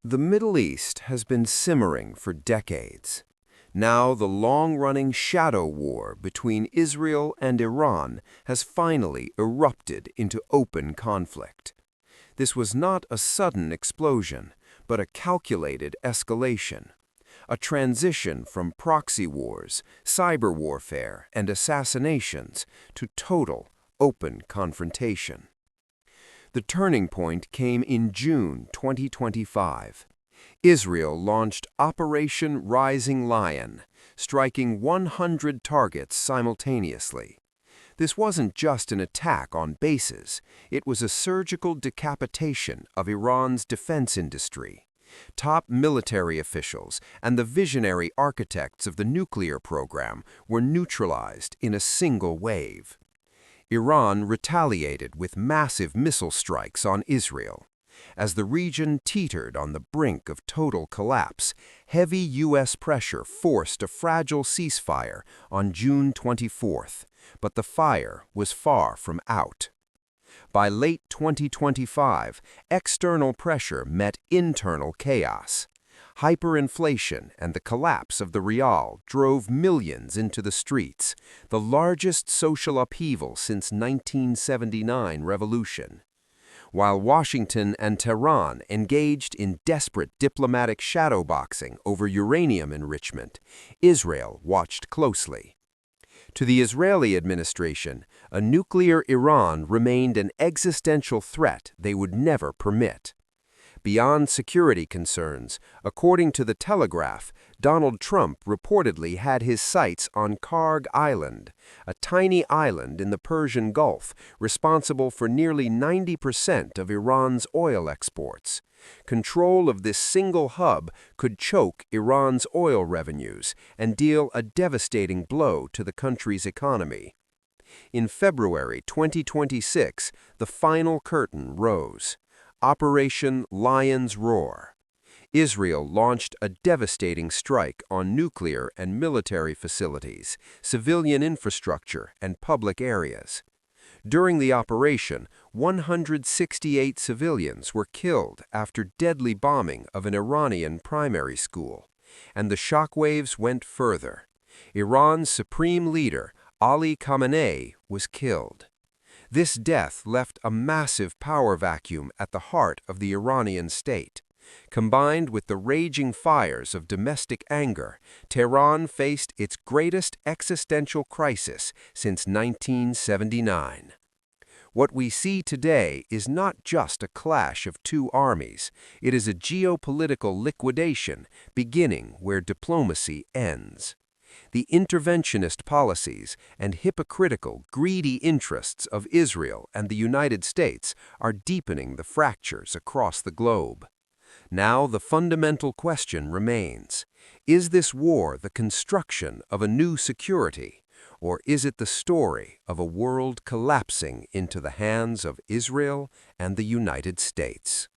The Middle East has been simmering for decades. Now the long-running shadow war between Israel and Iran has finally erupted into open conflict. This was not a sudden explosion, but a calculated escalation, a transition from proxy wars, cyber warfare, and assassinations to total, open confrontation. The turning point came in June 2025. Israel launched Operation Rising Lion, striking 100 targets simultaneously. This wasn't just an attack on bases, it was a surgical decapitation of Iran's defense industry. Top military officials and the visionary architects of the nuclear program were neutralized in a single wave. Iran retaliated with massive missile strikes on Israel. As the region teetered on the brink of total collapse, heavy U.S. pressure forced a fragile ceasefire on June 24th, but the fire was far from out. By late 2025, external pressure met internal chaos. Hyperinflation and the collapse of the real drove millions into the streets, the largest social upheaval since 1979 revolution. While Washington and Tehran engaged in desperate diplomatic shadowboxing over uranium enrichment, Israel watched closely. To the Israeli administration, a nuclear Iran remained an existential threat they would never permit. Beyond security concerns, according to The Telegraph, Donald Trump reportedly had his sights on Karg Island, a tiny island in the Persian Gulf responsible for nearly 90% of Iran's oil exports. Control of this single hub could choke Iran's oil revenues and deal a devastating blow to the country's economy. In February 2026, the final curtain rose. Operation Lion's Roar. Israel launched a devastating strike on nuclear and military facilities, civilian infrastructure, and public areas. During the operation, 168 civilians were killed after deadly bombing of an Iranian primary school. And the shockwaves went further. Iran's supreme leader, Ali Khamenei, was killed. This death left a massive power vacuum at the heart of the Iranian state. Combined with the raging fires of domestic anger, Tehran faced its greatest existential crisis since 1979. What we see today is not just a clash of two armies, it is a geopolitical liquidation beginning where diplomacy ends. The interventionist policies and hypocritical, greedy interests of Israel and the United States are deepening the fractures across the globe. Now the fundamental question remains: is this war the construction of a new security, or is it the story of a world collapsing into the hands of Israel and the United States?